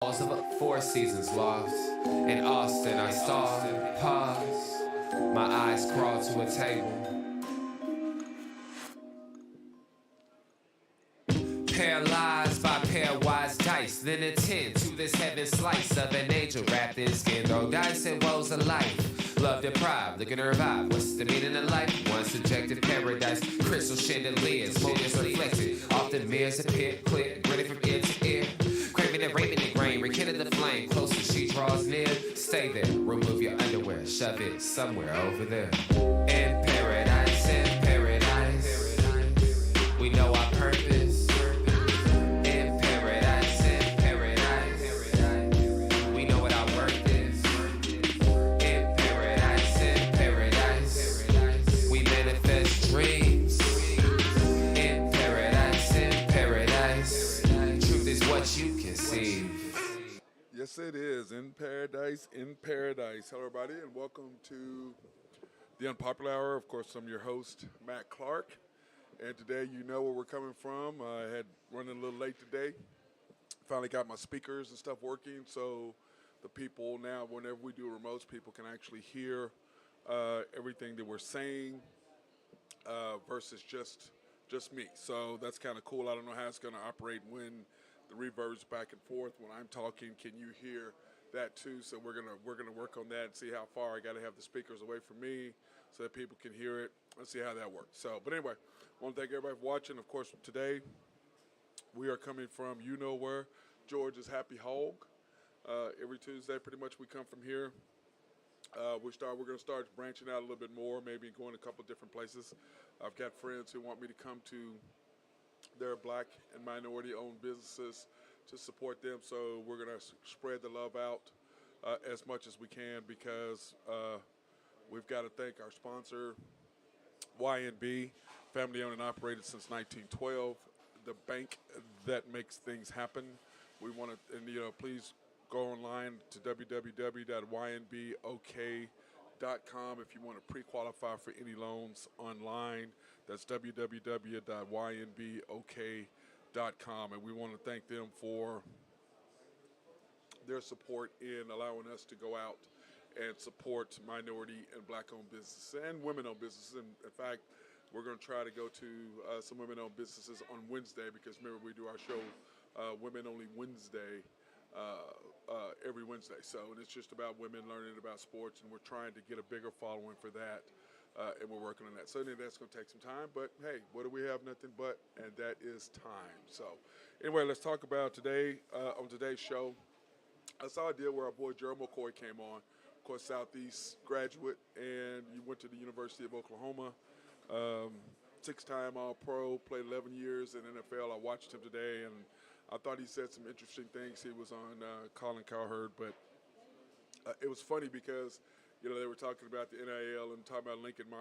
Walls of a Four Seasons loft. In Austin, I stalled, paused. My eyes crawled to a table. Paralyzed by pairwise dice, then attend to this heaven slice of an angel wrapped in skin. Throw dice and woes of life. Love deprived, looking to revive. What's the meaning of life? One subjective paradise. Crystal chandeliers, motives reflected. Often mirrors appear, clear, grinning from ear to ear. Craving and raping the grain, rekindle the flame. Closer she draws near. Stay there, remove your underwear, shove it somewhere over there. In paradise, we know our purpose. In paradise, we know what our worth is. In paradise, we manifest dreams. In paradise, truth is what you conceive. Yes, it is. In paradise, in paradise. Hello, everybody, and welcome to the Unpopular Hour. Of course, I'm your host, Matt Clark. And today, you know where we're coming from. I had running a little late today. Finally got my speakers and stuff working, so the people now, whenever we do remotes, people can actually hear everything that we're saying versus just me. So that's kind of cool. I don't know how it's going to operate when the reverb's back and forth. When I'm talking, can you hear that too? So we're gonna work on that and see how far I got to have the speakers away from me so that people can hear it. Let's see how that works. So, but anyway, I want to thank everybody for watching. Of course, today we are coming from you know where, George's Happy Hog. Every Tuesday, pretty much we come from here. We're going to start branching out a little bit more, maybe going a couple different places. I've got friends who want me to come to their black and minority-owned businesses to support them. So we're going to spread the love out as much as we can because we've got to thank our sponsor, YNB, family-owned and operated since 1912, the bank that makes things happen. We want to, and please go online to www.ynbok.com if you want to pre-qualify for any loans online. That's www.ynbok.com. And we want to thank them for their support in allowing us to go out and support minority and black-owned businesses and women-owned businesses. And in fact, we're going to try to go to some women-owned businesses on Wednesday because remember we do our show Women Only Wednesday every Wednesday. So and it's just about women learning about sports, and we're trying to get a bigger following for that, and we're working on that. So that's going to take some time, but hey, what do we have? Nothing but, and that is time. So anyway, let's talk about today on today's show. I saw a deal where our boy Gerald McCoy came on, of course, Southeast graduate, and you went to the University of Oklahoma. Six-time All-Pro, played 11 years in NFL. I watched him today, and I thought he said some interesting things. He was on Colin Cowherd, but it was funny because, they were talking about the NIL and talking about Lincoln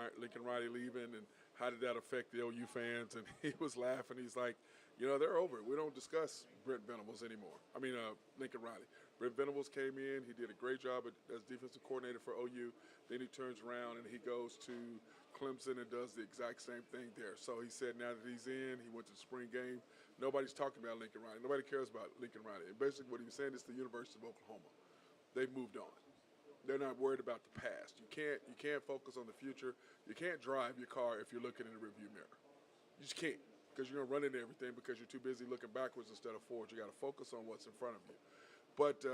Riley leaving and how did that affect the OU fans, and he was laughing. He's like, they're over it. We don't discuss Brent Venables anymore. Lincoln Riley. Brent Venables came in. He did a great job as defensive coordinator for OU. Then he turns around and he goes to Clemson and does the exact same thing there. So he said now that he's in, he went to the spring game. Nobody's talking about Lincoln Riley. Nobody cares about Lincoln Riley. And basically what he was saying is the University of Oklahoma. They've moved on. They're not worried about the past. You can't focus on the future. You can't drive your car if you're looking in the rearview mirror. You just can't because you're going to run into everything because you're too busy looking backwards instead of forward. You got to focus on what's in front of you. But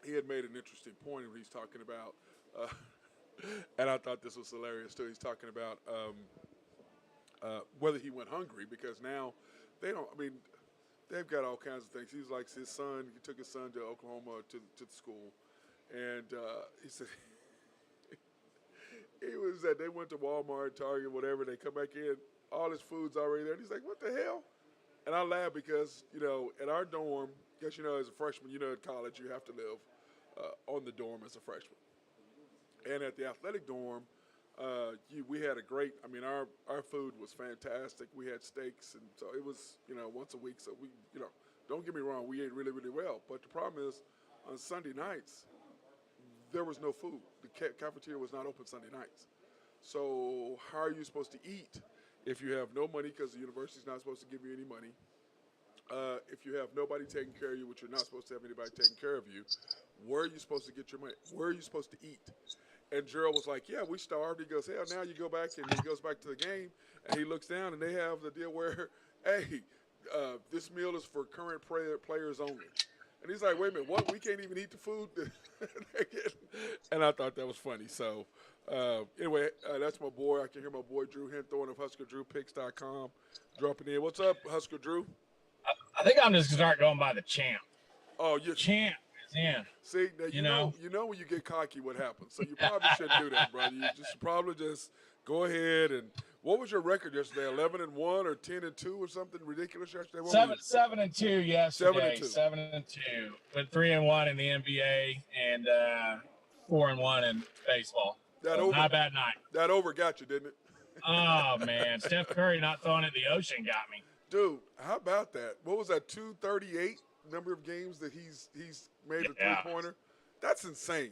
he had made an interesting point when he's talking about, and I thought this was hilarious too. He's talking about whether he went hungry because now they don't. They've got all kinds of things. He's like his son. He took his son to Oklahoma to the school, and he said he was that they went to Walmart, Target, whatever. They come back in, all his food's already there. And he's like, "What the hell?" And I laugh because at our dorm, guess as a freshman, at college you have to live on the dorm as a freshman, and at the athletic dorm. We had a great. Our food was fantastic. We had steaks, and so it was, once a week. So we, don't get me wrong, we ate really, really well. But the problem is, on Sunday nights, there was no food. The cafeteria was not open Sunday nights. So how are you supposed to eat if you have no money because the university's not supposed to give you any money? if you have nobody taking care of you, which you're not supposed to have anybody taking care of you, where are you supposed to get your money? Where are you supposed to eat? And Gerald was like, yeah, we starved. He goes, hell, now you go back, and he goes back to the game, and he looks down, and they have the deal where, hey, this meal is for current players only. And he's like, wait a minute, what? We can't even eat the food? And I thought that was funny. So, anyway, that's my boy. I can hear my boy Drew Henthorn of HuskerDrewPicks.com dropping in. What's up, Husker Drew? I think I'm just going to start going by the champ. Oh, you Champ is in. See, now you know when you get cocky what happens. So you probably shouldn't do that, brother. You just probably just go ahead and what was your record yesterday? 11-1 or 10-2 or something ridiculous yesterday? 7-2 yesterday. 7-2. 7-2. With 3-1 in the NBA and 4-1 in baseball. So not a bad night. That over got you, didn't it? Oh man, Steph Curry not throwing it in the ocean got me. Dude, how about that? What was that? 238 number of games that he's made a 3-pointer. That's insane.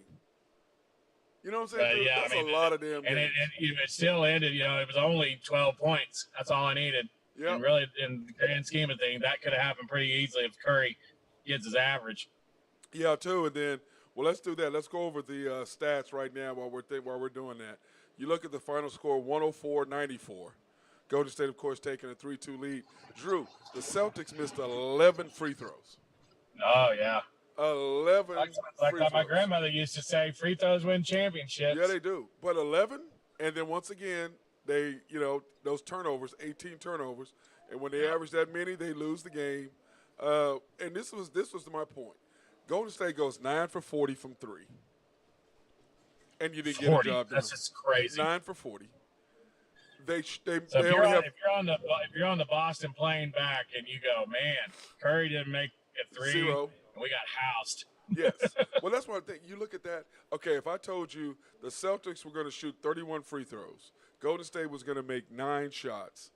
You know what I'm saying? Yeah, that's a lot of damn games. And it still ended. It was only 12 points. That's all I needed. Yeah. And really, in the grand scheme of things, that could have happened pretty easily if Curry gets his average. Yeah, too. And then, well, let's do that. Let's go over the stats right now while we're doing that. You look at the final score, 104-94. Golden State, of course, taking a 3-2 lead. Drew, the Celtics missed 11 free throws. Oh, yeah. 11 like free throws. My grandmother used to say, free throws win championships. Yeah, they do. But 11, and then once again, they, those turnovers, 18 turnovers, and when they average that many, they lose the game. And this was my point. Golden State goes 9 for 40 from three, and you didn't get a job done. That's just crazy. 9 for 40. If you're on the Boston plane back and you go, man, Curry didn't make a three, 0. and we got housed. Yes. Well, that's one thing. You look at that. Okay, if I told you the Celtics were going to shoot 31 free throws, Golden State was going to make 9 shots,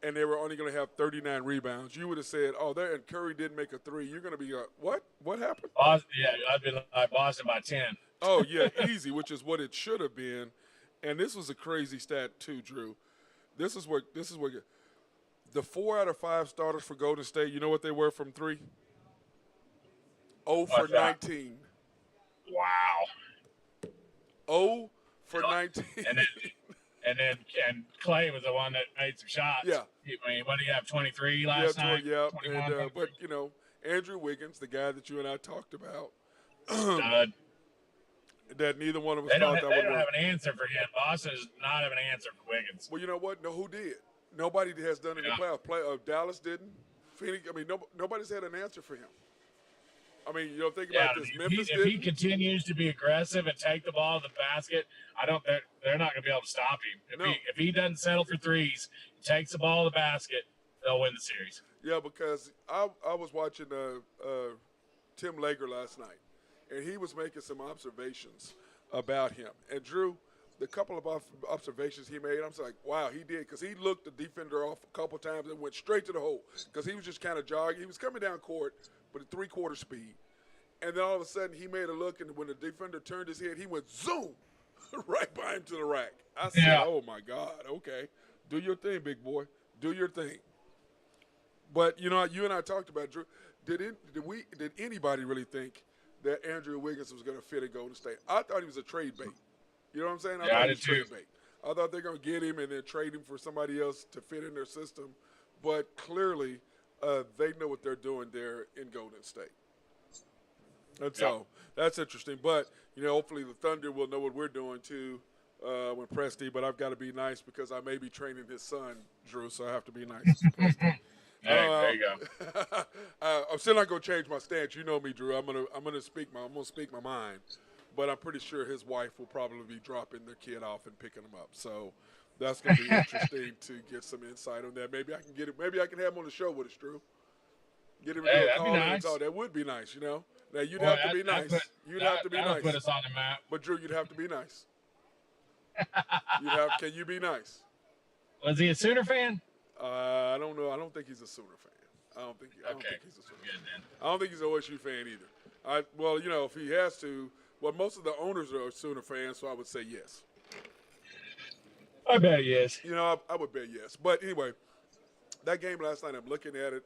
and they were only going to have 39 rebounds, you would have said, oh, there, and Curry didn't make a three. You're going to be what? What happened? Boston, I'd be like Boston by 10. Oh, yeah, easy, which is what it should have been. And this was a crazy stat too, Drew. This is what the 4 out of 5 starters for Golden State, you know what they were from three? 0 for 19. Wow. 0 for 19. And Clay was the one that made some shots. Yeah. I mean, what did he have, 23 last night? Yeah, and, but, Andrew Wiggins, the guy that you and I talked about. Stud. That neither one of us thought that would work. They don't have an answer for him. Boston does not have an answer for Wiggins. Well, you know what? No, who did? Nobody has done it in the playoffs. Dallas didn't. Phoenix. I mean, nobody's had an answer for him. I mean, think about this. Memphis didn't. If he continues to be aggressive and take the ball to the basket, they're not going to be able to stop him. If he doesn't settle for threes, takes the ball to the basket, they'll win the series. Yeah, because I was watching Tim Lager last night, and he was making some observations about him. And Drew, the couple of observations he made, I'm just like, wow, he did, because he looked the defender off a couple times and went straight to the hole because he was just kind of jogging. He was coming down court with a 3/4 speed. And then all of a sudden he made a look, and when the defender turned his head, he went zoom right by him to the rack. I said, oh, my God, okay. Do your thing, big boy. Do your thing. But, you and I talked about, Drew, did anybody really think that Andrew Wiggins was going to fit at Golden State? I thought he was a trade bait. You know what I'm saying? I thought he was trade bait. I thought they're going to get him and then trade him for somebody else to fit in their system. But clearly, they know what they're doing there in Golden State. And so that's interesting. But, hopefully the Thunder will know what we're doing too when Presti. But I've got to be nice because I may be training his son, Drew, so I have to be nice to Presti. There you go. I'm still not going to change my stance. You know me, Drew. I'm gonna speak my mind. But I'm pretty sure his wife will probably be dropping their kid off and picking him up. So that's going to be interesting to get some insight on that. Maybe I can get it. Maybe I can have him on the show with us, Drew. Get him to do a call and talk. That would be nice, Now you'd have to be nice. You'd have to be nice. Put us on the map. But Drew, you'd have to be nice. Can you be nice? Was he a Sooner fan? I don't know. I don't think he's a Sooner fan. I don't think he's a Sooner fan. I don't think he's an OSU fan either. If he has to, most of the owners are Sooner fans, so I would say yes. I bet yes. I would bet yes. But anyway, that game last night, I'm looking at it,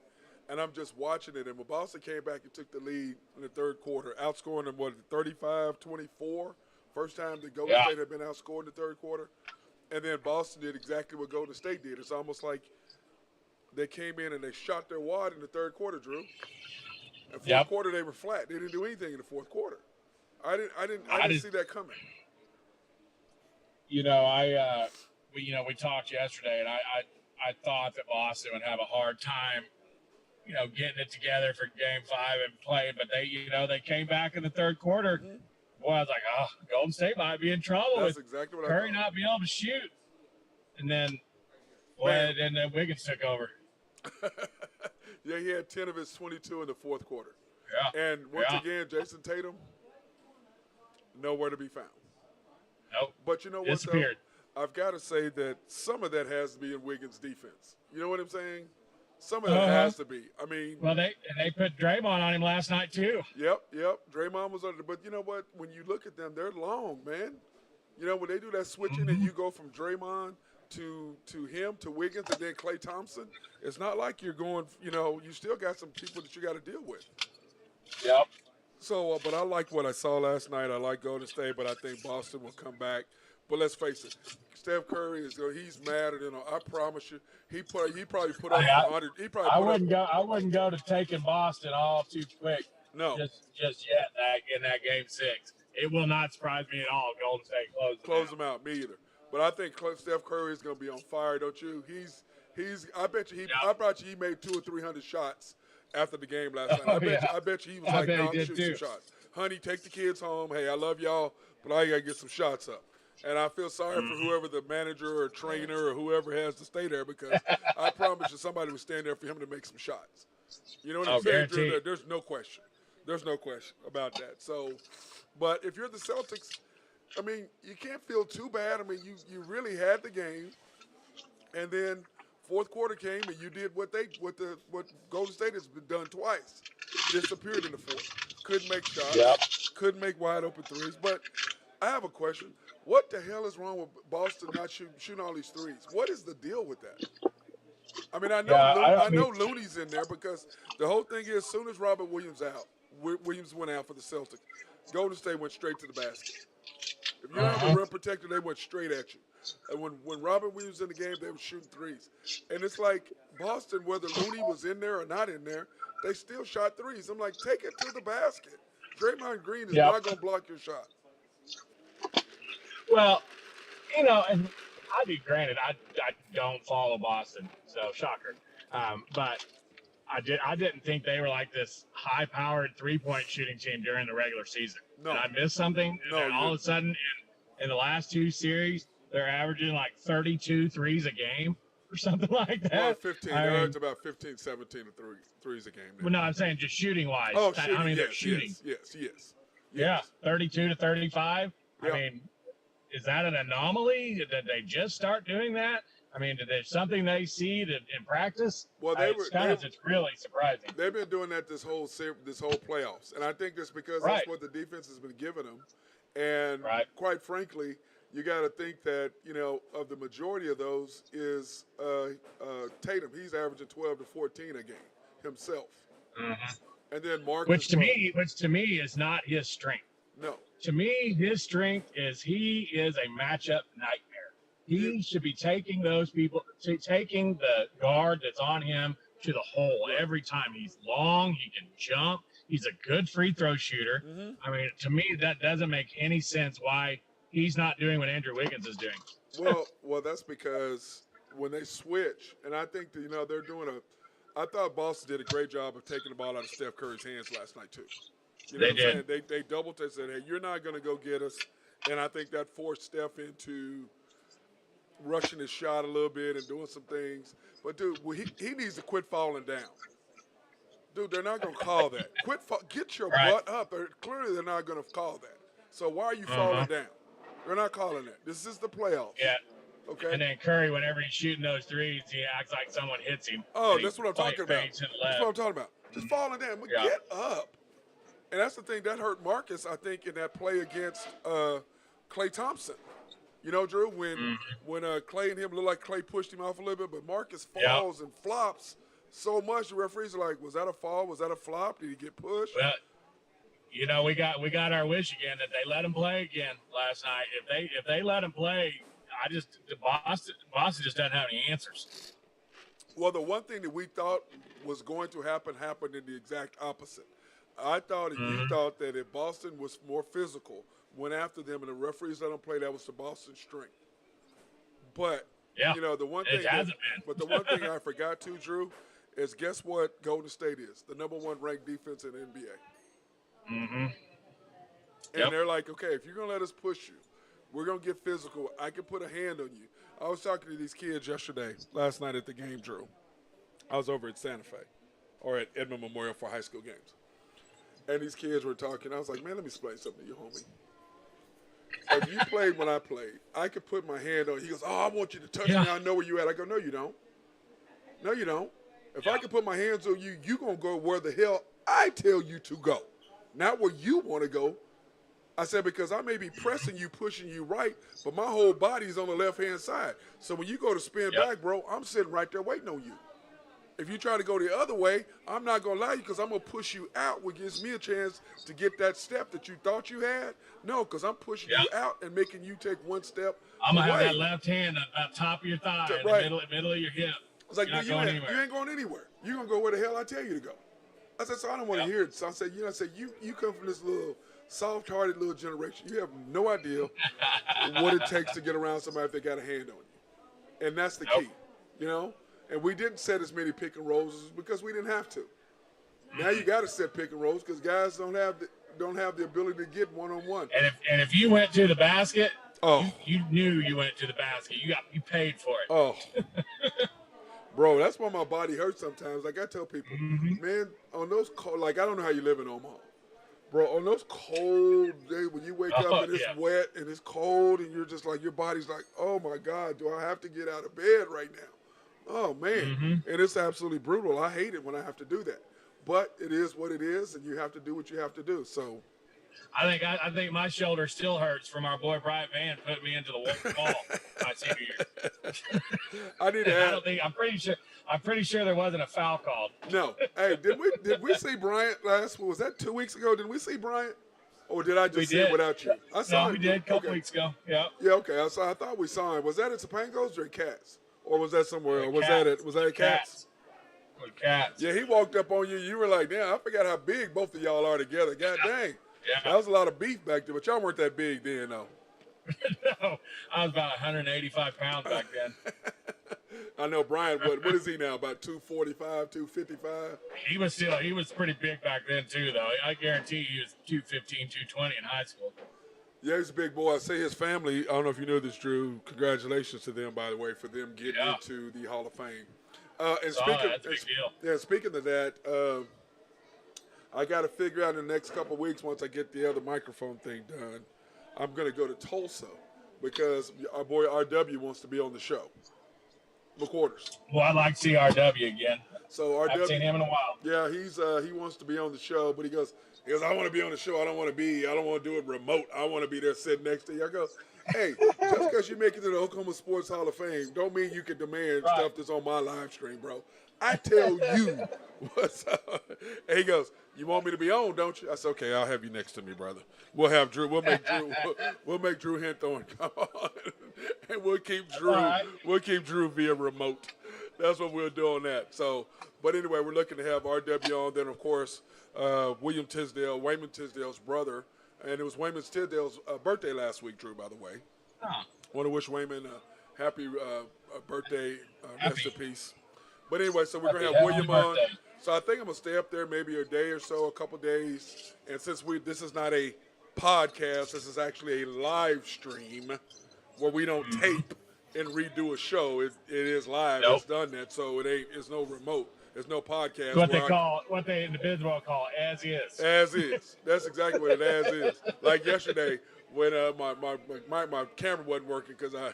and I'm just watching it. And when Boston came back and took the lead in the third quarter, outscoring them, 35-24? First time that Golden State had been outscored in the third quarter. And then Boston did exactly what Golden State did. It's almost like they came in and they shot their wad in the third quarter, Drew. In fourth quarter, they were flat. They didn't do anything in the fourth quarter. I didn't see that coming. We talked yesterday, and I thought that Boston would have a hard time, getting it together for Game 5 and play. But they came back in the third quarter. Mm-hmm. Boy, I was like, Golden State might be in trouble. That's with exactly what Curry I thought. not being able to shoot. And then, and then Wiggins took over. Yeah, he had 10 of his 22 in the fourth quarter. Yeah. And once again, Jason Tatum, nowhere to be found. Nope. But you know what, Disappeared. though? I've got to say that some of that has to be in Wiggins' defense. You know what I'm saying? Some of that has to be. I mean. Well, they put Draymond on him last night, too. Yep. Draymond was under. But you know what? When you look at them, they're long, man. When they do that switching and you go from Draymond to him to Wiggins and then Klay Thompson, it's not like you're going, you still got some people that you got to deal with. Yep. So, but I like what I saw last night. I like Golden State, but I think Boston will come back. But let's face it, Steph Curry he's madder than I promise you. He probably put up 100. He probably. I wouldn't go to taking Boston all too quick. No. Just yet in that Game 6. It will not surprise me at all if Golden State close them out. Me either. But I think Steph Curry is going to be on fire, don't you? I bet you he made 200 or 300 shots after the game last night. I bet you he was like, no, I'm shooting some shots. Honey, take the kids home. Hey, I love y'all, but I got to get some shots up. And I feel sorry for whoever the manager or trainer or whoever has to stay there because I promise you somebody would stand there for him to make some shots. You know what I'm saying? There's no question. There's no question about that. So, but if you're the Celtics, I mean, you can't feel too bad. I mean, you really had the game, and then fourth quarter came and you did what Golden State has been done twice. Disappeared in the fourth. Couldn't make shots. Couldn't make wide open threes. But I have a question. What the hell is wrong with Boston not shooting all these threes? What is the deal with that? I mean, I know Looney's in there because the whole thing is as soon as Robert Williams went out for the Celtics, Golden State went straight to the basket. If you don't have a rim protector, they went straight at you. And when Robert Williams was in the game, they were shooting threes. And it's like Boston, whether Looney was in there or not in there, they still shot threes. I'm like, take it to the basket. Draymond Green is not going to block your shot. Well, and I'll be granted, I don't follow Boston, so shocker. But I didn't think they were like this high-powered three-point shooting team during the regular season. No. Did I miss something? No. And all of a sudden, in the last two series, they're averaging like 32 threes a game or something like that. Well, 15. They're averaging about 15, 17 threes a game now. Well, no, I'm saying just shooting-wise. Oh, shooting. I mean, yes, they're shooting. Yes. Yeah, 32 to 35. Yep. I mean, is that an anomaly? Did they just start doing that? I mean, did there something they see in practice? Well, it's really surprising. They've been doing that this whole playoffs, and I think it's because that's what the defense has been giving them. And quite frankly, you got to think that of the majority of those is Tatum. He's averaging 12 to 14 a game himself, and then Marcus, which to me is not his strength. No. To me, his strength is he is a matchup nightmare. He should be taking taking the guard that's on him to the hole every time. He's long. He can jump. He's a good free throw shooter. I mean, to me, that doesn't make any sense why he's not doing what Andrew Wiggins is doing. Well, that's because when they switch, and I think that, they're doing I thought Boston did a great job of taking the ball out of Steph Curry's hands last night too. They did. They double tested, said, hey, you're not going to go get us. And I think that forced Steph into rushing his shot a little bit and doing some things. But, dude, he needs to quit falling down. Dude, they're not going to call that. Get your butt up. Clearly, they're not going to call that. So why are you falling down? They're not calling that. This is the playoffs. Yeah. Okay. And then Curry, whenever he's shooting those threes, he acts like someone hits him. Oh, that's what I'm talking about. That's what I'm talking about. Just falling down. But get up. And that's the thing that hurt Marcus, I think, in that play against Klay Thompson. Drew, when Klay and him looked like Klay pushed him off a little bit, but Marcus falls and flops so much. The referees are like, was that a fall? Was that a flop? Did he get pushed? Well, we got our wish again that they let him play again last night. If they let him play, Boston just doesn't have any answers. Well, the one thing that we thought was going to happen happened in the exact opposite. I thought you thought that if Boston was more physical, went after them, and the referees let them play, that was to Boston's strength. But the one thing the one thing I forgot to, Drew, is guess what Golden State is? The number 1 ranked defense in the NBA. Mm-hmm. And they're like, okay, if you're gonna let us push you, we're gonna get physical. I can put a hand on you. I was talking to these kids last night at the game, Drew. I was over at Santa Fe, or at Edmond Memorial for high school games. And these kids were talking. I was like, man, let me explain something to you, homie. If you played when I played, I could put my hand on you. He goes, oh, I want you to touch me. I know where you at. I go, no, you don't. No, you don't. If I can put my hands on you, you're going to go where the hell I tell you to go. Not where you want to go. I said, because I may be pressing you, pushing you right, but my whole body's on the left-hand side. So when you go to spin back, bro, I'm sitting right there waiting on you. If you try to go the other way, I'm not going to allow you because I'm going to push you out, which gives me a chance to get that step that you thought you had. No, because I'm pushing you out and making you take one step I'm going to away. have that left hand on top of your thigh, in the middle of your hip. It's like, you ain't going anywhere. You're going to go where the hell I tell you to go. I said, so I don't want to hear it. So I said, you come from this little soft-hearted little generation. You have no idea what it takes to get around somebody if they got a hand on you. And that's the key, And we didn't set as many pick and rolls because we didn't have to. Now you got to set pick and rolls because guys don't have the ability to get one-on-one. And if you went to the basket, you knew you went to the basket. You paid for it. Oh. Bro, that's why my body hurts sometimes. Like I tell people, man, on those cold, like I don't know how you live in Omaha. Bro, on those cold days when you wake up and it's wet and it's cold and you're just like, your body's like, oh my God, do I have to get out of bed right now? Oh man. And it's absolutely brutal. I hate it when I have to do that. But it is what it is and you have to do what you have to do. So I think my shoulder still hurts from our boy Bryant Van putting me into the wall my senior year. I need to add. I'm pretty sure there wasn't a foul called. No. Hey, did we see Bryant was that 2 weeks ago? Did we see Bryant? Or did I just see it without you? I saw him. We did a couple weeks ago. Yeah. Yeah, okay. I thought we saw him. Was that at Topango's or at Cats? Or was that somewhere? Or was that at Cats? Cats. Yeah, he walked up on you. You were like, damn, I forgot how big both of y'all are together. God dang. Yeah. That was a lot of beef back there, but y'all weren't that big then, though. No, I was about 185 pounds back then. I know Brian, what is he now, about 245, 255? He was pretty big back then, too, though. I guarantee he was 215, 220 in high school. Yeah, he's a big boy. I say his family, I don't know if you knew this, Drew. Congratulations to them, by the way, for them getting into the Hall of Fame. That's a big deal. Yeah, speaking of that, I got to figure out in the next couple of weeks, once I get the other microphone thing done, I'm going to go to Tulsa because our boy RW wants to be on the show. McQuarters. Well, I'd like to see RW again. So RW, I haven't seen him in a while. Yeah, he wants to be on the show, but he goes, I want to be on the show. I don't want to do it remote. I want to be there sitting next to you. I go, hey, just because you make it to the Oklahoma Sports Hall of Fame don't mean you can demand stuff that's on my live stream, bro. I tell you what's up. And he goes, you want me to be on, don't you? I said, okay, I'll have you next to me, brother. We'll have Drew. We'll make Drew Henthorn come on, and we'll keep Drew via remote. That's what we'll do on that. So, but anyway, we're looking to have RW on. Then, of course, Wayman Tisdale's brother, and it was Wayman Tisdale's birthday last week, Drew, by the way. Oh. Want to wish Wayman a happy birthday, rest in peace. But anyway, so we're going to have William on. So I think I'm going to stay up there maybe a day or so, a couple days. And since this is not a podcast, this is actually a live stream where we don't tape and redo a show. It is live. Nope. It's done that. So it's no remote. There's no podcast. What they in the business world call as is. As is. That's exactly what it as is. Like yesterday when my camera wasn't working because I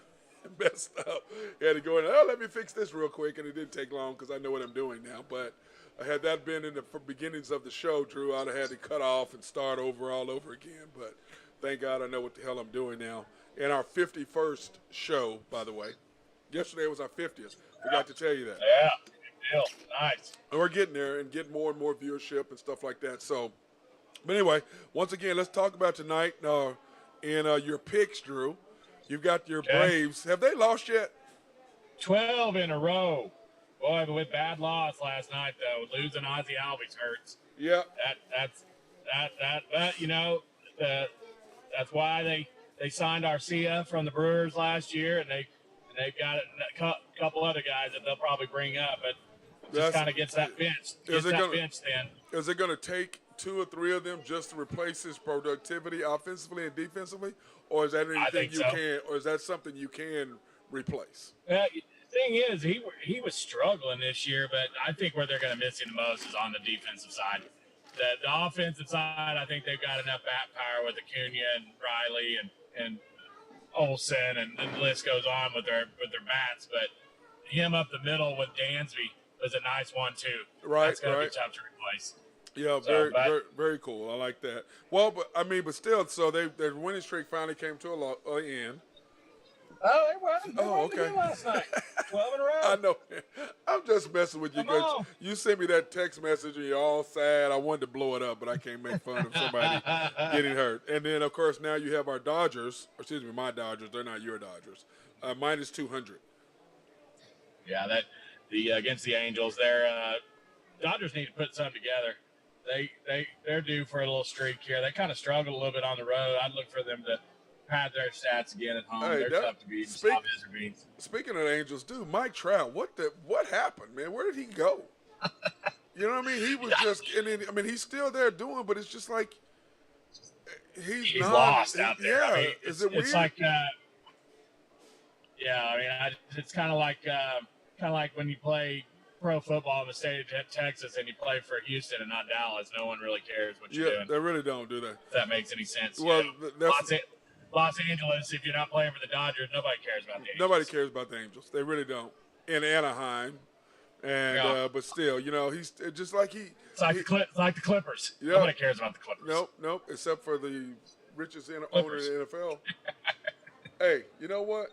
messed up. I had to go in, let me fix this real quick, and it didn't take long because I know what I'm doing now. But had that been in the beginnings of the show, Drew, I'd have had to cut off and start over all over again. But thank God I know what the hell I'm doing now. And our 51st show, by the way. Yesterday was our 50th. Forgot to tell you that. Yeah. deal. Nice. And we're getting there and getting more and more viewership and stuff like that. So, but anyway, once again, let's talk about tonight in your picks, Drew. You've got your Braves. Have they lost yet? 12 in a row. Boy, but with bad loss last night, though, losing Ozzy Albies hurts. Yeah. That's why they signed Arcia from the Brewers last year, and they've got a couple other guys that they'll probably bring up, but just kind of gets that bench. Then. Is it going to take 2 or 3 of them just to replace his productivity offensively and defensively, or is that anything you can, or is that something you can replace? Thing is, he was struggling this year, but I think where they're going to miss him the most is on the defensive side. The offensive side, I think they've got enough bat power with Acuna and Riley and Olsen, and the list goes on with their bats. But him up the middle with Dansby was a nice one too. Right, that's going to be tough to replace. Yeah, very cool. I like that. Well, but still, so their winning streak finally came to an end. Oh, they won again last night. 12 in a row. I know. I'm just messing with you because you sent me that text message and you're all sad. I wanted to blow it up, but I can't make fun of somebody getting hurt. And then, of course, now you have our Dodgers. Excuse me, my Dodgers. They're not your Dodgers. Minus 200. Yeah, against the Angels, their Dodgers need to put something together. They're due for a little streak here. They kind of struggled a little bit on the road. I'd look for them to pad their stats again at home. Hey, they're tough to beat. Speaking of the Angels, dude, Mike Trout, what happened, man? Where did he go? You know what I mean? He was he's still there doing, but it's just like he's not lost out there. Yeah, I mean, is it weird? It's like, it's kind of like when you play pro football in the state of Texas and you play for Houston and not Dallas. No one really cares what you're doing. They really don't do that. If that makes any sense. Well, Los Angeles, if you're not playing for the Dodgers, nobody cares about the Angels. Nobody cares about the Angels. They really don't. In Anaheim. And but still, he's just like It's like the Clippers. Yeah. Nobody cares about the Clippers. Nope, except for the richest owner in the NFL. Hey, you know what?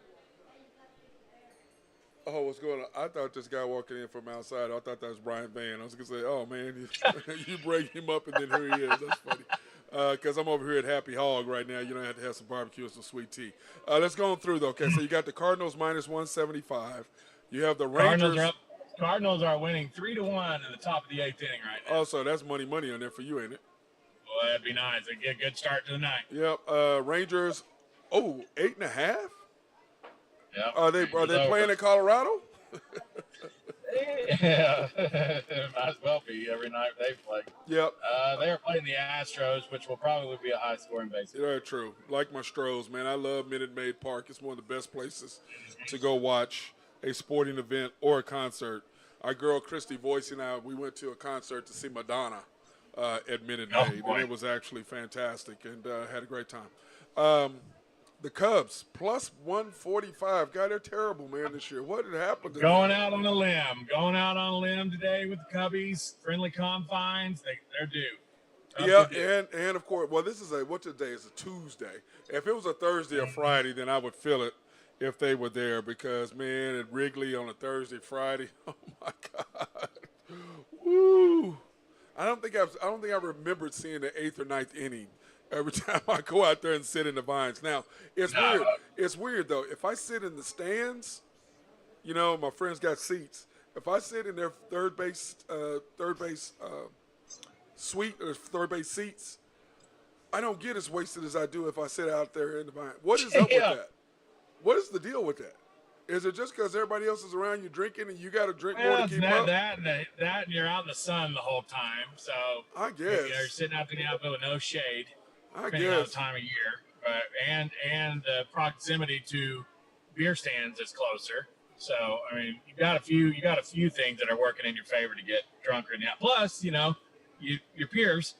Oh, what's going on? I thought this guy walking in from outside, I thought that was Brian Van. I was going to say, oh, man, you break him up, and then here he is. That's funny. Because I'm over here at Happy Hog right now. You don't have to have some barbecue and some sweet tea. Let's go on through, though. Okay, so you got the Cardinals minus 175. You have the Rangers. Cardinals are winning 3-1 in the top of the 8th inning right now. Oh, so that's money on there for you, ain't it? Well, that'd be nice. It'd get a good start to the night. Yep. Rangers, 8.5? Yeah. Are they playing in Colorado? Yeah, might as well be every night they play. Yep. They are playing the Astros, which will probably be a high-scoring baseball. Yeah, true. Like my Stros, man. I love Minute Maid Park. It's one of the best places to go watch a sporting event or a concert. Our girl Christy Voice and I, we went to a concert to see Madonna at Minute Maid, and it was actually fantastic, and had a great time. The Cubs, plus 145. God, they're terrible, man, this year. What had happened to them? Going out on a limb today with the Cubbies. Friendly confines. They're due. And of course, well, this is what today is a Tuesday. If it was a Thursday or Friday, then I would feel it if they were there because, man, at Wrigley on a Thursday, Friday, oh, my God. Woo. I don't think I remembered seeing the 8th or 9th inning every time I go out there and sit in the vines. Now, weird. It's weird, though. If I sit in the stands, my friends got seats. If I sit in their third base suite or third base seats, I don't get as wasted as I do if I sit out there in the vine. What is up with that? What is the deal with that? Is it just because everybody else is around you drinking and you got to drink more to keep up? That and you're out in the sun the whole time. So I guess you're sitting out in the outfield with no shade. I depending on the guess. time of year, and the proximity to beer stands is closer. So I mean, you got a few things that are working in your favor to get drunker than that. Plus, your peers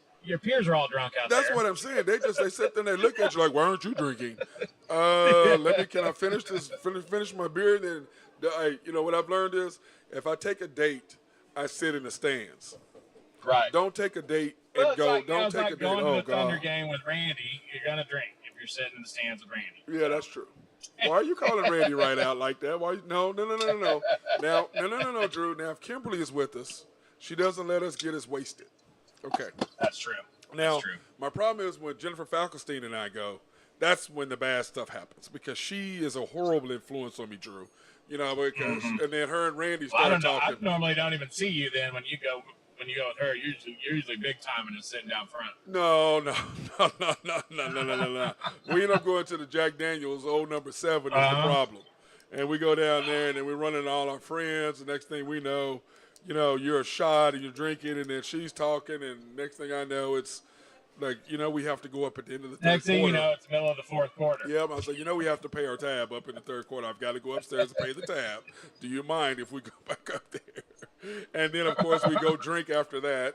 are all drunk out there. That's what I'm saying. They sit there and they look at you like, why aren't you drinking? Can I finish my beer? And then, what I've learned is if I take a date, I sit in the stands. Right. Don't take a date and go. Don't take a date. Going to the Thunder game with Randy, you're gonna drink if you're sitting in the stands with Randy. Yeah, that's true. Why are you calling Randy right out like that? Why? No. Now, no, Drew. Now, if Kimberly is with us, she doesn't let us get us wasted. Okay. That's true. That's Now, true. my problem is when Jennifer Falkenstein and I go, that's when the bad stuff happens because she is a horrible influence on me, Drew. Because and then her and Randy Well, I started don't know. talking. I normally don't even see you then when you go with her. You're usually big time and just sitting down front. No. We end up going to the Jack Daniels, old number 7 is the problem. And we go down there and then we're running all our friends. The next thing we know, you're a shot and you're drinking and then she's talking and next thing I know, it's like, we have to go up at the end of the third Next thing quarter. you know, it's the middle of the fourth quarter. Yep, I was like, we have to pay our tab up in the third quarter. I've got to go upstairs and pay the tab. Do you mind if we go back up there? And then, of course, we go drink after that.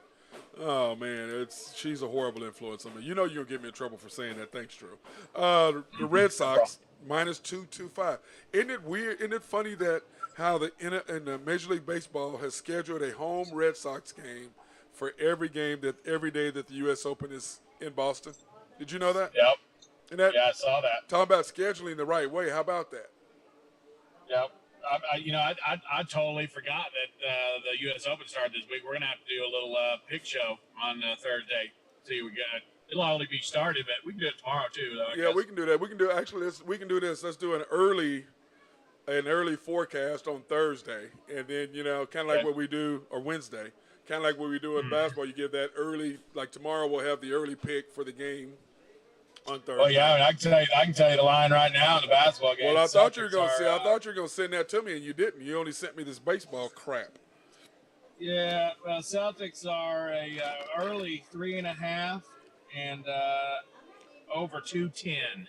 Oh, man, she's a horrible influence on me. You're going to get me in trouble for saying that. Thanks, Drew. The Red Sox, -225. Isn't it weird? Isn't it funny that how the Major League Baseball has scheduled a home Red Sox game for every day that the U.S. Open is in Boston? Did you know that? Yep. Yeah, I saw that. Talking about scheduling the right way. How about that? Yep. I totally forgot that the U.S. Open started this week. We're gonna have to do a little pick show on Thursday. See, it'll only be started, but we can do it tomorrow too. Yeah, we can do that. We can do this. Let's do an early forecast on Thursday, and then kind of like what we do, or Wednesday, kind of like what we do in basketball. You give that early, like tomorrow we'll have the early pick for the game on Thursday. Oh yeah, I can tell you the line right now in the basketball game. Well, I thought you were going to send that to me, and you didn't. You only sent me this baseball crap. Yeah, well, Celtics are a early 3.5 and over 210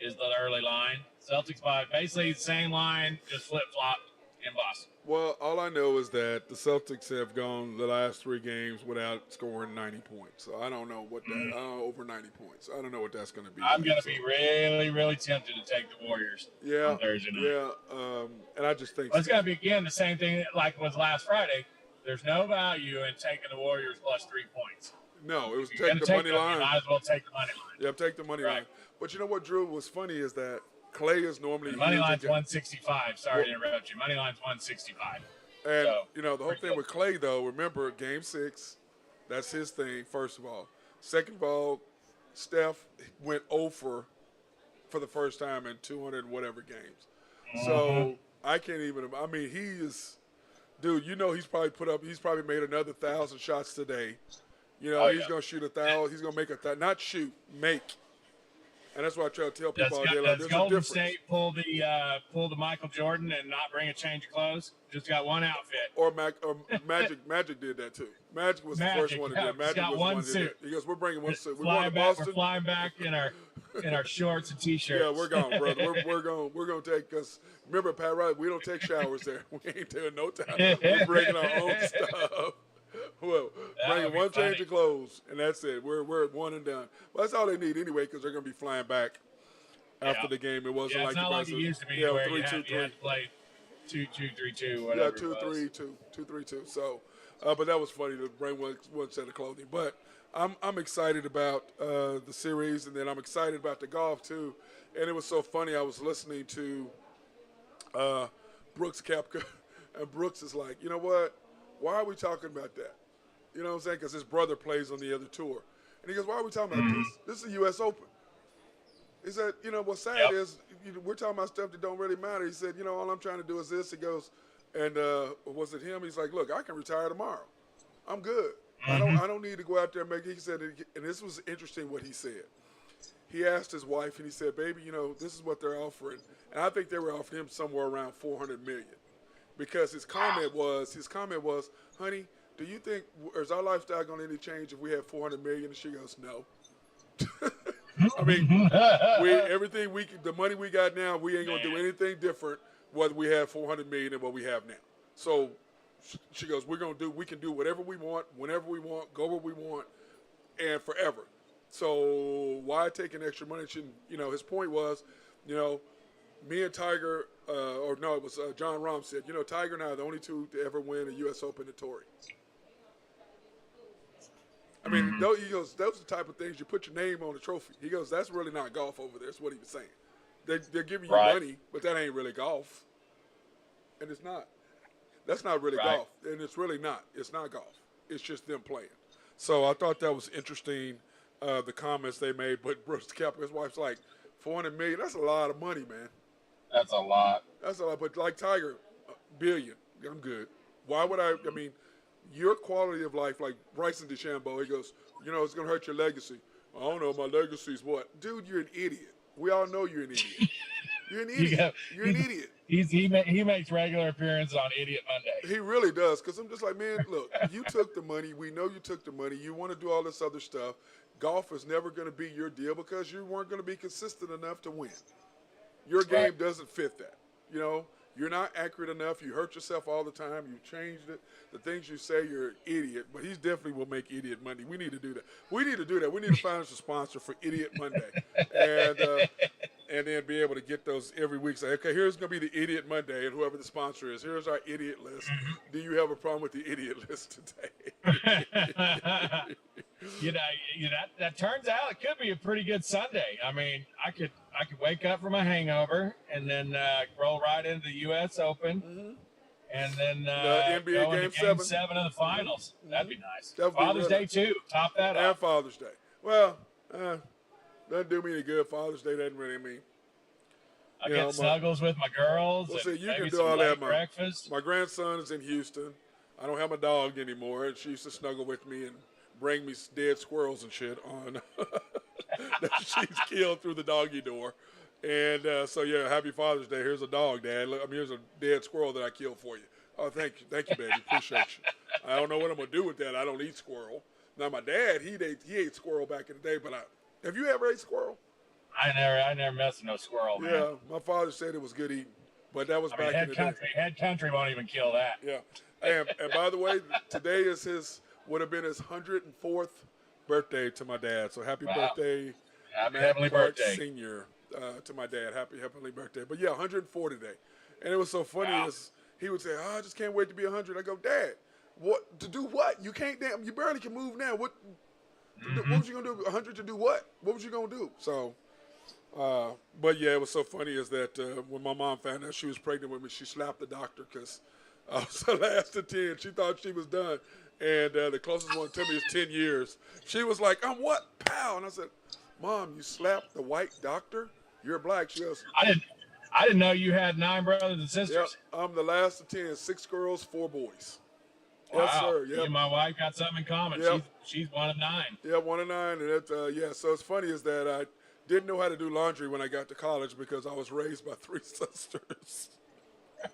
is the early line. Celtics by basically the same line, just flip-flopped in Boston. Well, all I know is that the Celtics have gone the last 3 games without scoring 90 points. So I don't know what that over 90 points. I don't know what that's going to be. I'm going to be really, really tempted to take the Warriors on Thursday night. Yeah, and I just think it's going to be, again, the same thing like it was last Friday. There's no value in taking the Warriors plus 3 points. No, it was take the money line. You might as well take the money line. Yeah, take the money line. But you know what, Drew? What's funny is that Clay is normally money line's 165. Sorry to interrupt you. Money line's 165. And the whole thing with Clay, though, remember Game 6, that's his thing. First of all, second of all, Steph went over for the first time in 200 and whatever games. So I can't even. I mean, he is, dude. He's probably made another 1,000 shots today. He's gonna shoot 1,000. He's gonna make not shoot, make. And that's why I try to tell people all day long. Does Golden State pull the Michael Jordan and not bring a change of clothes? Just got one outfit. Or Magic did that too. Magic was the first one to do it. Magic got was one one suit. He goes, "We're bringing one suit. We're flying back in our shorts and t-shirts. Yeah, we're gone, brother. We're gonna take because remember Pat Riley, we don't take showers there. We ain't doing no time. We're bringing our own stuff. Well, bringing one change of clothes, and that's it. We're at one and done. Well, that's all they need anyway, because they're going to be flying back after the game. It wasn't it's not like it used to be where you had to play 2-2-3-2, whatever. Yeah, 2-3-2. So, but that was funny to bring one set of clothing. But I'm excited about the series, and then I'm excited about the golf too. And it was so funny. I was listening to Brooks Koepka, and Brooks is like, you know what? Why are we talking about that? You know what I'm saying? Because his brother plays on the other tour. And he goes, why are we talking about this? This is the U.S. Open. He said, what's sad is we're talking about stuff that don't really matter. He said, all I'm trying to do is this. He goes, and was it him? He's like, look, I can retire tomorrow. I'm good. I don't need to go out there and make it. He said, and this was interesting what he said. He asked his wife, and he said, baby, this is what they're offering. And I think they were offering him somewhere around $400 million. Because his comment was, honey, do you think is our lifestyle going to change if we have $400 million? And she goes, no. I mean, the money we got now, we ain't going to do anything different whether we have $400 million than what we have now. So she goes, we can do whatever we want, whenever we want, go where we want, and forever. So why take an extra money? His point was, me and Tiger, it was John Rahm said, Tiger and I are the only two to ever win a U.S. Open at Torrey. I mean, he goes, those are the type of things you put your name on a trophy. He goes, that's really not golf over there. That's what he was saying. They're giving you Right. money, but that ain't really golf. And it's not. That's not really Right. golf. And it's really not. It's not golf. It's just them playing. So I thought that was interesting, the comments they made. But Bruce Koepka, his wife's like, $400 million, that's a lot of money, man. That's a lot. That's a lot. But like Tiger, billion, I'm good. Why would I mean, your quality of life, like Bryson DeChambeau, he goes, it's going to hurt your legacy. I don't know, my legacy's what? Dude, you're an idiot. We all know you're an idiot. You're an idiot. You're an idiot. He makes regular appearances on Idiot Monday. He really does, because I'm just like, man, look, you took the money. We know you took the money. You want to do all this other stuff. Golf is never going to be your deal because you weren't going to be consistent enough to win. Your game doesn't fit that. You're not accurate enough. You hurt yourself all the time. You changed it. The things you say, you're an idiot. But he definitely will make Idiot Monday. We need to do that. We need to find us a sponsor for Idiot Monday. And then be able to get those every week. Say, okay, here's going to be the Idiot Monday, and whoever the sponsor is, here's our idiot list. Do you have a problem with the idiot list today? That turns out it could be a pretty good Sunday. I mean, I could wake up from a hangover and then roll right into the U.S. Open, and then NBA go into Game 7 of the finals. That'd be nice. That'd be Father's really Day too. Top that and up. Father's Day. Well, doesn't do me any good. Father's Day doesn't really mean. I get snuggles with my girls. Well, see, you maybe can do some all that. late breakfast. My grandson is in Houston. I don't have my dog anymore, and she used to snuggle with me and bring me dead squirrels and shit on that she's killed through the doggy door. And so, yeah, happy Father's Day. Here's a dog, Dad. Look, here's a dead squirrel that I killed for you. Oh, thank you, baby. Appreciate you. I don't know what I'm gonna do with that. I don't eat squirrel. Now, my dad, he ate squirrel back in the day, but have you ever ate squirrel? I never messed with no squirrel, man. Yeah, my father said it was good eating, but that was back in the day. Head country won't even kill that. Yeah, and by the way, today would have been his 104th birthday to my dad. So happy birthday, happy Matt heavenly Clark birthday, Senior, to my dad. Happy heavenly birthday. But yeah, 104 today, and it was so funny is he would say, "Oh, I just can't wait to be 100." I go, "Dad, what to do? What you can't damn you barely can move now. What was you gonna do? 100 to do what? What was you gonna do?" So. But yeah, it was so funny is that when my mom found out she was pregnant with me, she slapped the doctor because I was the last of 10. She thought she was done, and the closest one to me is 10 years. She was like, "I'm what, pal?" And I said, "Mom, you slapped the white doctor? You're black." She goes, I didn't know you had 9 brothers and sisters. Yep, I'm the last of 10, 6 girls, 4 boys. Wow. Yes, sir. You Yep. and my wife got something in common. Yep. She's one of 9. Yeah, 1 of 9, and it, so it's funny is that I didn't know how to do laundry when I got to college because I was raised by 3 sisters.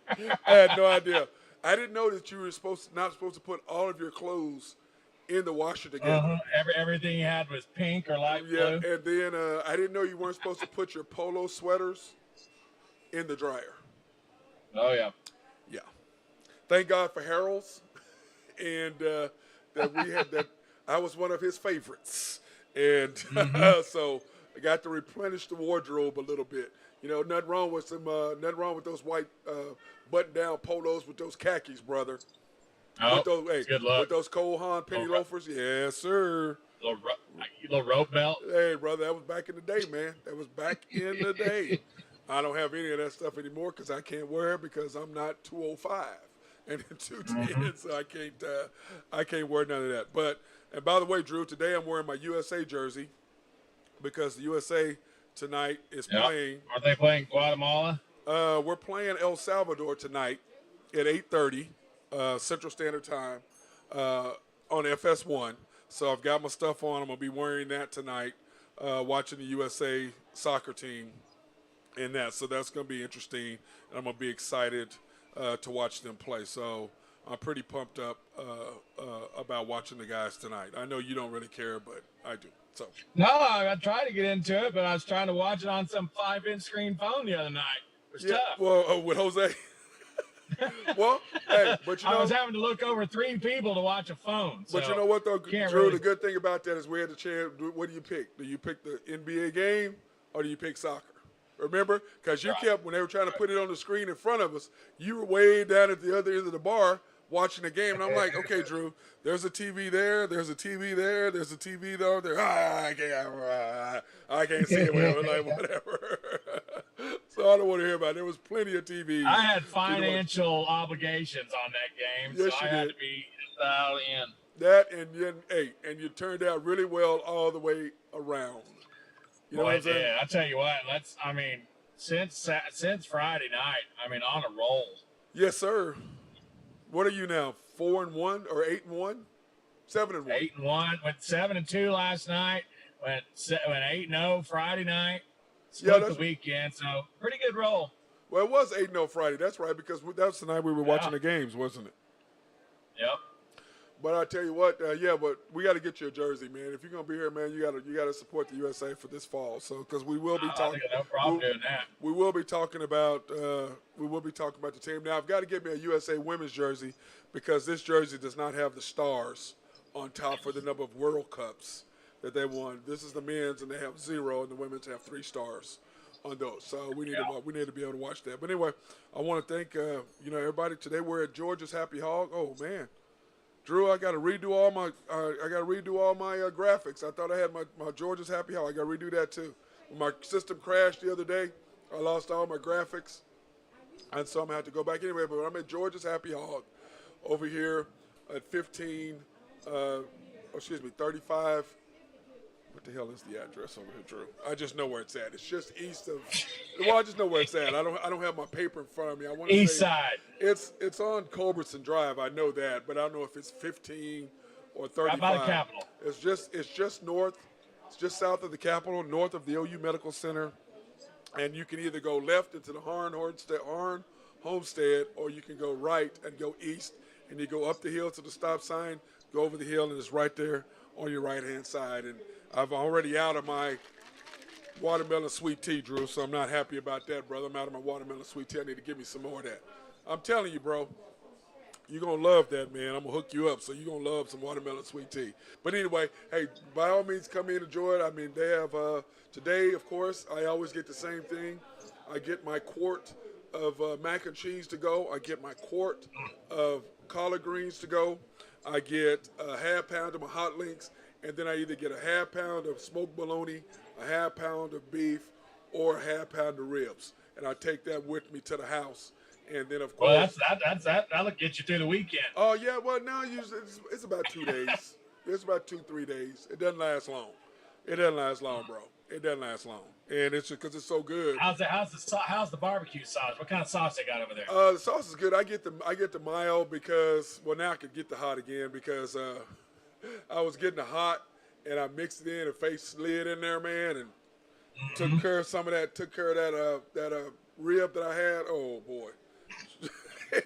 I had no idea. I didn't know that you were not supposed to put all of your clothes in the washer together. Everything you had was pink or light blue. Yeah, and then I didn't know you weren't supposed to put your polo sweaters in the dryer. Oh yeah. Yeah. Thank God for Harold's, and that we had that. I was one of his favorites, and so I got to replenish the wardrobe a little bit. Nothing wrong with those white button-down polos with those khakis, brother. Oh, good luck. With those Cole Haan penny loafers, yes, sir. Little rope belt. Hey, brother, that was back in the day, man. That was back in the day. I don't have any of that stuff anymore because I can't wear it because I'm not 205 and 210, so I can't wear none of that. And by the way, Drew, today I'm wearing my USA jersey because the USA tonight is playing. Are they playing Guatemala? We're playing El Salvador tonight at 8:30 Central Standard Time on FS1. So I've got my stuff on. I'm going to be wearing that tonight, watching the USA soccer team in that. So that's going to be interesting, and I'm going to be excited to watch them play. So I'm pretty pumped up about watching the guys tonight. I know you don't really care, but I do. So no, I tried to get into it, but I was trying to watch it on some 5-inch screen phone the other night. It was tough. Well, with Jose. Well, hey, but I was having to look over 3 people to watch a phone. But so you know what, though, Drew, really... the good thing about that is we had the chance. What do you pick? Do you pick the NBA game or do you pick soccer? Remember? Because you kept, when they were trying to put it on the screen in front of us, you were way down at the other end of the bar watching the game. And I'm like, okay, Drew, there's a TV there, there's a TV there, there's a TV there. I can't see it. Well, like, whatever. So I don't want to hear about it. There was plenty of TVs. I had financial obligations on that game, Yes, so you I had did. to be dialed in. That and you turned out really well all the way around. You know Boy, what I'm saying? yeah, I tell you what. Since Friday night, on a roll. Yes, sir. What are you now? 4-1 or 8-1? 7-1. 8-1. Went 7-2 last night. Went 8-0 Friday night. Yeah, Split the weekend, so pretty good roll. Well, it was 8-0 Friday. That's right, because that was the night we were watching the games, wasn't it? Yep. But I tell you what, but we got to get you a jersey, man. If you're gonna be here, man, you gotta support the USA for this fall. So, because we will be talking, no problem doing that. We will be talking about the team. Now, I've got to get me a USA women's jersey because this jersey does not have the stars on top for the number of World Cups that they won. This is the men's, and they have 0, and the women's have 3 stars on those. So we need to be able to watch that. But anyway, I want to thank everybody. Today we're at Georgia's Happy Hog. Oh man. Drew, I got to redo all my graphics. I thought I had my Georgia's Happy Hog. I got to redo that too. When my system crashed the other day, I lost all my graphics, and so I'm gonna have to go back anyway. But I'm at Georgia's Happy Hog over here at 35. What the hell is the address over here, Drew? I just know where it's at. It's just east of. Well, I just know where it's at. I don't have my paper in front of me. I want to East side. It's on Culbertson Drive. I know that, but I don't know if it's 15 or 35. By the Capitol. It's just north. It's just south of the Capitol, north of the OU Medical Center, and you can either go left into the Harn Homestead, or you can go right and go east, and you go up the hill to the stop sign, go over the hill, and it's right there on your right-hand side. And I'm already out of my watermelon sweet tea, Drew, so I'm not happy about that, brother. I'm out of my watermelon sweet tea. I need to give me some more of that. I'm telling you, bro, you're going to love that, man. I'm going to hook you up, so you're going to love some watermelon sweet tea. But anyway, hey, by all means, come in and enjoy it. I mean, they have today, of course, I always get the same thing. I get my quart of mac and cheese to go. I get my quart of collard greens to go. I get a half pound of my hot links. And then I either get a half pound of smoked bologna, a half pound of beef, or a half pound of ribs. And I take that with me to the house. And then, of course. Well, that'll get you through the weekend. Oh, yeah. Well, now usually it's about 2 days. It's about 2-3 days. It doesn't last long. It doesn't last long, bro. It doesn't last long. And it's just because it's so good. How's the barbecue sauce? What kind of sauce they got over there? The sauce is good. I get the mild because, well, now I can get the hot again because I was getting the hot, and I mixed it in and face slid in there, man, and took care of some of that. Took care of that rib that I had. Oh boy,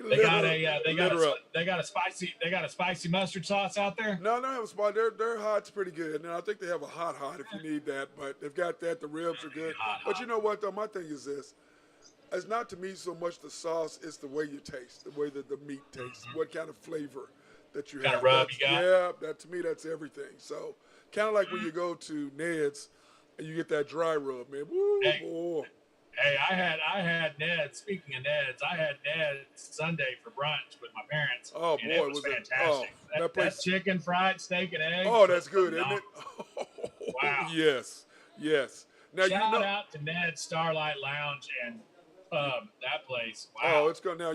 they got a spicy mustard sauce out there. No, they have a spot. Their hot's pretty good. Now I think they have a hot if you need that, but they've got that. The ribs are good. But you know what though? My thing is this. It's not to me so much the sauce; it's the way you taste, the way that the meat tastes, what kind of flavor that you have. Kind of rub you got? Yeah, that to me, that's everything. So, kind of like when you go to Ned's and you get that dry rub, man. Woo, boy. Hey, I had Ned's. Speaking of Ned's, I had Ned's Sunday for brunch with my parents. Oh boy, it was fantastic. That chicken fried steak and eggs. Oh, that's good, isn't it? Wow. Yes. Now Shout out to Ned's Starlight Lounge and that place. Wow. Oh, it's good. Now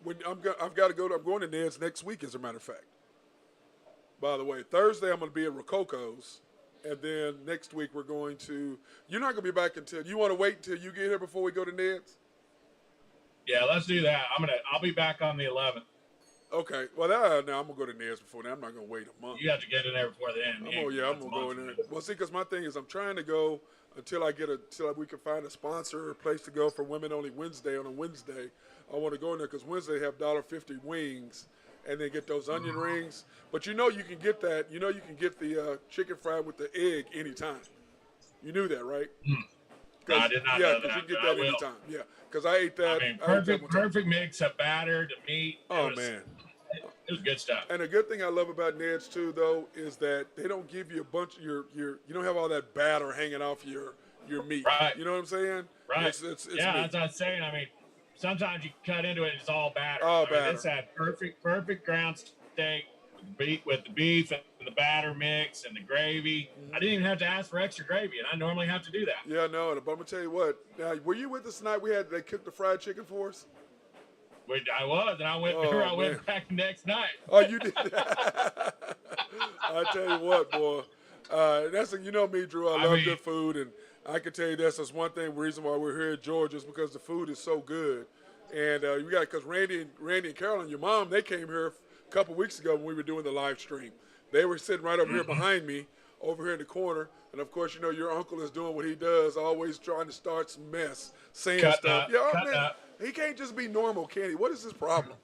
when I've got to go. I'm going to Ned's next week, as a matter of fact. By the way, Thursday I'm going to be at Rococo's, and then next week we're going to. You're not going to be back until. You want to wait until you get here before we go to Ned's? Yeah, let's do that. I'll be back on the 11th. Okay. Well, now I'm going to go to Ned's before then. I'm not going to wait a month. You have to get in there before then. I'm going to go in there. Well, see, because my thing is I'm trying to go until we can find a sponsor or a place to go for Women Only Wednesday on a Wednesday. I want to go in there because Wednesday have $1.50 wings and then get those onion rings. But you can get that. You can get the chicken fried with the egg anytime. You knew that, right? No, I did not know that. Yeah, because you can get that anytime. Yeah, because I ate that. Perfect mix of batter to meat. Man. It was good stuff. And a good thing I love about Ned's too, though, is that they don't give you a bunch of your you don't have all that batter hanging off your meat. Right. You know what I'm saying? Right. It's that's meat. what I was saying. Sometimes you cut into it, it's all batter. All batter. This had perfect ground steak with the beef and the batter mix and the gravy. I didn't even have to ask for extra gravy, and I normally have to do that. Yeah, no, but I'm gonna tell you what. Now, were you with us tonight? They cooked the fried chicken for us. I was, and I went. I went back the next night. Oh, you did. I tell you what, boy. You know me, Drew. I love good food, and I can tell you that's one reason why we're here at Georgia is because the food is so good. And you got because Randy and Carolyn, your mom, they came here a couple weeks ago when we were doing the live stream. They were sitting right over here behind me, over here in the corner. And of course, you know your uncle is doing what he does, always trying to start some mess, saying stuff. He can't just be normal, can he? What is his problem?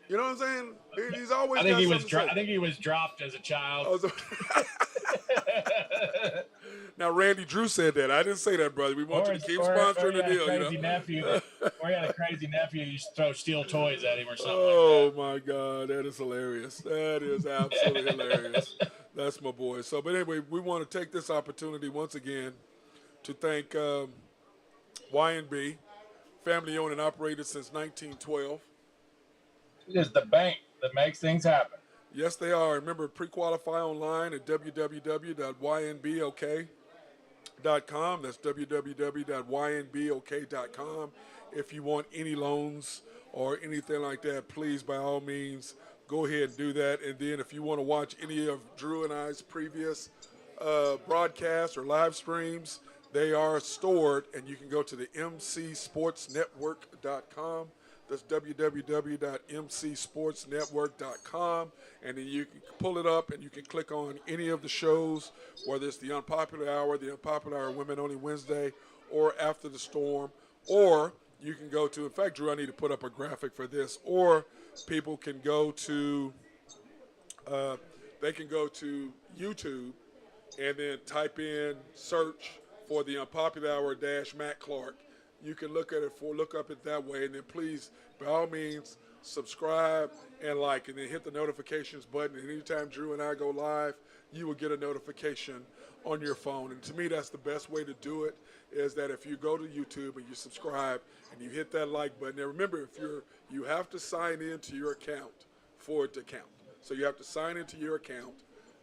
You know what I'm saying? He's always. I think he was dropped as a child. Now, Randy Drew said that. I didn't say that, brother. We want you to keep sponsoring the deal. Or you had a crazy nephew. You used to throw steel toys at him or something. Oh my God, that is hilarious. That is absolutely hilarious. That's my boy. So, but anyway, we want to take this opportunity once again to thank Y&B, family owned and operated since 1912. It is the bank that makes things happen. Yes, they are. Remember, pre-qualify online at www.ynbok.com. That's www.ynbok.com. If you want any loans or anything like that, please, by all means, go ahead and do that. And then if you want to watch any of Drew and I's previous broadcasts or live streams, they are stored, and you can go to the mcsportsnetwork.com. That's www.mcsportsnetwork.com, and then you can pull it up and you can click on any of the shows, whether it's the Unpopular Hour, the Unpopular Hour Women Only Wednesday, or After the Storm, or you can go to, in fact, Drew, I need to put up a graphic for this, or people can go to, YouTube and then type in, search for the Unpopular Hour - Matt Clark. You can look up it that way, and then please, by all means, subscribe and like, and then hit the notifications button. And anytime Drew and I go live, you will get a notification on your phone. And to me, that's the best way to do it, is that if you go to YouTube and you subscribe and you hit that like button. Now remember, you have to sign into your account for it to count. So you have to sign into your account.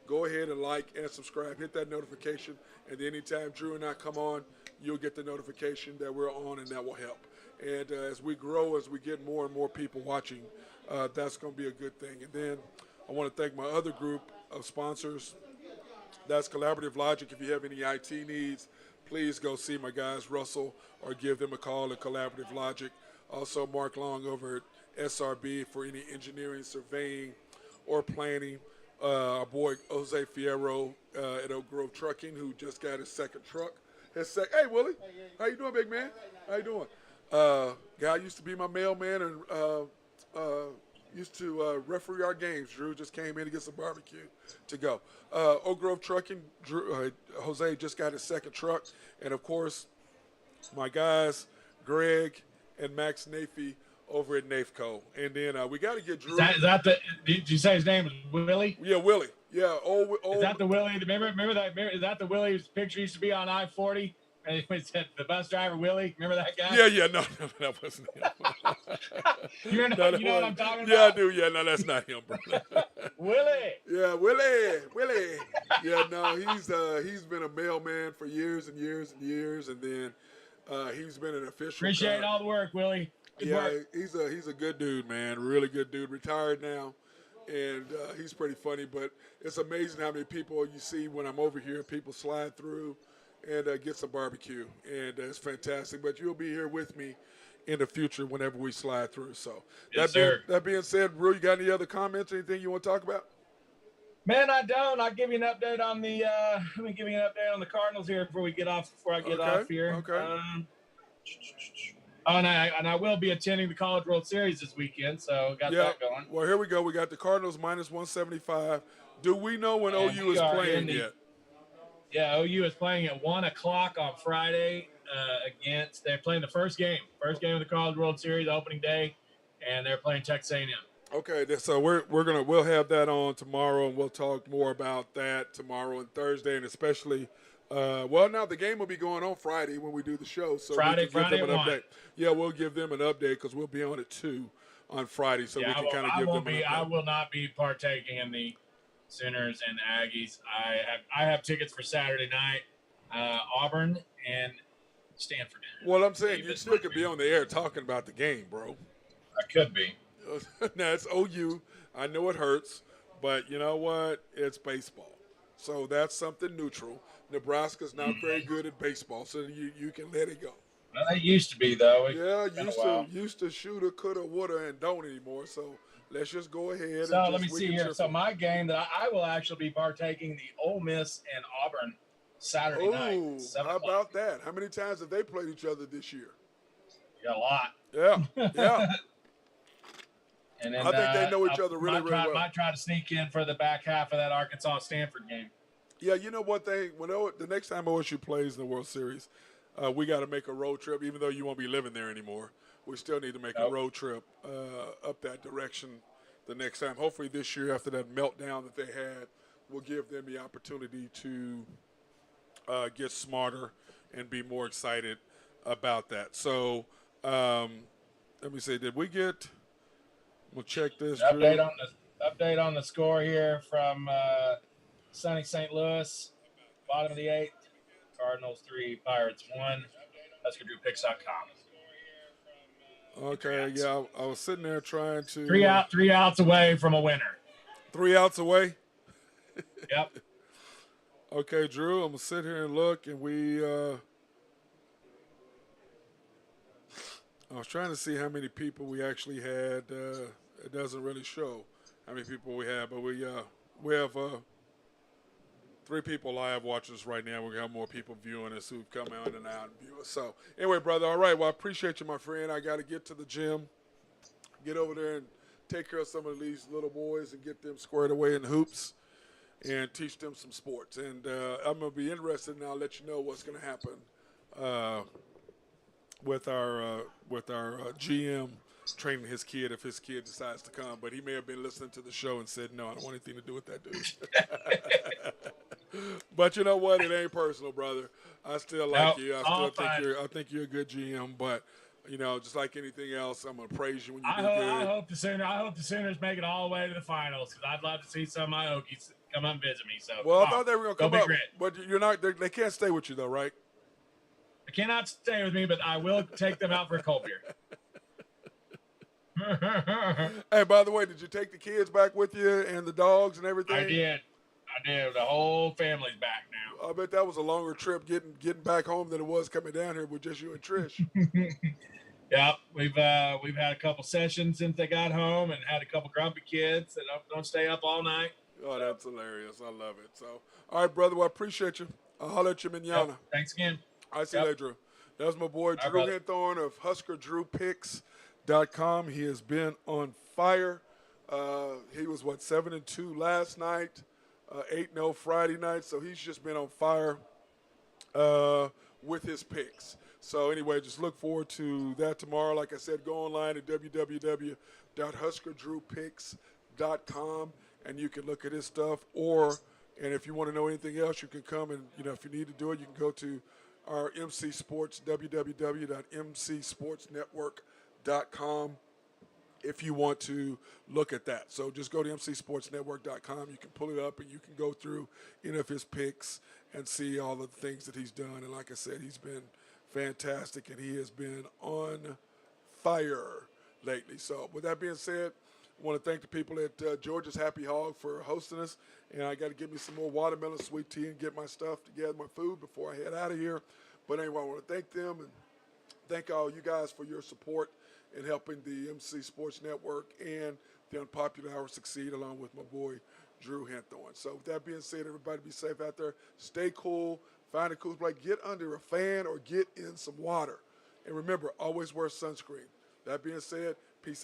Go ahead and like and subscribe, hit that notification, and then anytime Drew and I come on, you'll get the notification that we're on, and that will help. And as we grow, as we get more and more people watching, that's going to be a good thing. And then I want to thank my other group of sponsors. That's Collaborative Logic. If you have any IT needs, please go see my guys, Russell, or give them a call at Collaborative Logic. Also, Mark Long over at SRB for any engineering, surveying, or planning. Our boy Jose Fierro at Oak Grove Trucking, who just got his second truck. Hey, Willie. How you doing, big man? How you doing? Guy used to be my mailman and used to referee our games. Drew just came in to get some barbecue to go. Oak Grove Trucking, Jose just got his second truck. And, of course, my guys, Greg and Max Nafee over at Nafco. And then we got to get Drew. Did you say his name was Willie? Yeah, Willie. Yeah, old. Is that the Willie? Remember that? Is that the Willie whose picture used to be on I-40? And it said the bus driver Willie. Remember that guy? Yeah. No, that wasn't him. you know what I'm talking about? Yeah, I do. Yeah, no, that's not him, bro. Willie. Yeah, Willie. Yeah, no, he's been a mailman for years and years and years, and then he's been an official. Appreciate all the work, Willie. Good work. He's a good dude, man. Really good dude. Retired now. And he's pretty funny, but it's amazing how many people you see when I'm over here. People slide through and get some barbecue, and it's fantastic. But you'll be here with me in the future whenever we slide through. So that being said, Brew, you got any other comments, anything you want to talk about? Man, I don't. I'll give you an update on the let me give you an update on the Cardinals here before I get off here. Okay. And I will be attending the College World Series this weekend, so got that going. Well, here we go. We got the Cardinals minus 175. Do we know when OU is playing yet? Yeah, OU is playing at 1 o'clock on Friday they're playing the first game of the College World Series, opening day, and they're playing Texas A&M. Okay, so we'll have that on tomorrow, and we'll talk more about that tomorrow and Thursday, and especially now the game will be going on Friday when we do the show, so Friday we can give them an update. Yeah, we'll give them an update because we'll be on it too on Friday, so we can kind of I give will them. be. I will not be partaking in the Sooners and Aggies. I have tickets for Saturday night, Auburn and Stanford. Well, I'm saying you still could be on the air talking about the game, bro. I could be. Now it's OU. I know it hurts, but you know what? It's baseball, so that's something neutral. Nebraska's not very good at baseball, so you can let it go. Well, they used to be though. Yeah, used to shoulda, coulda, woulda, and don't anymore. So let's just go ahead So and let me just see we can here. So triple. my game that I will actually be partaking the Ole Miss and Auburn Saturday night, Oh, 7 how o'clock. about that? How many times have they played each other this year? You got a lot. Yeah. And then I think they know each other really, really well. Might try to sneak in for the back half of that Arkansas Stanford game. Yeah, you know one thing. The next time OSU plays in the World Series, we got to make a road trip. Even though you won't be living there anymore, we still need to make a road trip up that direction the next time. Hopefully this year, after that meltdown that they had, we'll give them the opportunity to get smarter and be more excited about that. So let me see. Did we get? We'll check this. Update on the score here from sunny St. Louis, bottom of the 8th. Cardinals 3, Pirates 1. HuskerDrewPicks.com. Okay, yeah, I was sitting there trying to 3 outs away from a winner. 3 outs away. Yep. Okay, Drew, I'm gonna sit here and look, and I was trying to see how many people we actually had. It doesn't really show how many people we have, but we have 3 people live watching us right now. We have more people viewing us who've come out and out and view us. So anyway, brother, all right. Well, I appreciate you, my friend. I got to get to the gym, get over there and take care of some of these little boys and get them squared away in hoops and teach them some sports. And I'm going to be interested, and I'll let you know what's going to happen with our GM training his kid if his kid decides to come. But he may have been listening to the show and said, no, I don't want anything to do with that dude. But you know what? It ain't personal, brother. I still like you. I think you're a good GM. But you know, just like anything else, I'm gonna praise you when you do good. I hope the Sooners make it all the way to the finals because I'd love to see some of my Okies come up and visit me. So well, I thought they were gonna come up, great. but you're not. They can't stay with you though, right? They cannot stay with me, but I will take them out for a cold beer. Hey, by the way, did you take the kids back with you and the dogs and everything? I did. The whole family's back now. I bet that was a longer trip getting back home than it was coming down here with just you and Trish. Yep, we've had a couple sessions since they got home and had a couple grumpy kids that don't stay up all night. Oh, that's hilarious. I love it. So, all right, brother. Well, I appreciate you. I'll holler at you, Mignana. Yep. Thanks again. I see you later, Drew. That was my boy, Drew Henthorn of HuskerDrewPicks.com. He has been on fire. He was, 7-2 last night, 8-0 Friday night. So he's just been on fire with his picks. So anyway, just look forward to that tomorrow. Like I said, go online at www.huskerdrewpicks.com, and you can look at his stuff. And if you want to know anything else, you can come and, if you need to do it, you can go to our MC Sports, www.mcsportsnetwork.com, if you want to look at that. So just go to mcsportsnetwork.com. You can pull it up and you can go through any of his picks and see all the things that he's done. And like I said, he's been fantastic and he has been on fire lately. So with that being said, I want to thank the people at George's Happy Hog for hosting us. And I got to get me some more watermelon sweet tea and get my stuff together, my food, before I head out of here. But anyway, I want to thank them and thank all you guys for your support in helping the MC Sports Network and the Unpopular Hour succeed, along with my boy, Drew Henthorn. So with that being said, everybody be safe out there. Stay cool. Find a cool place. Get under a fan or get in some water. And remember, always wear sunscreen. That being said, peace out.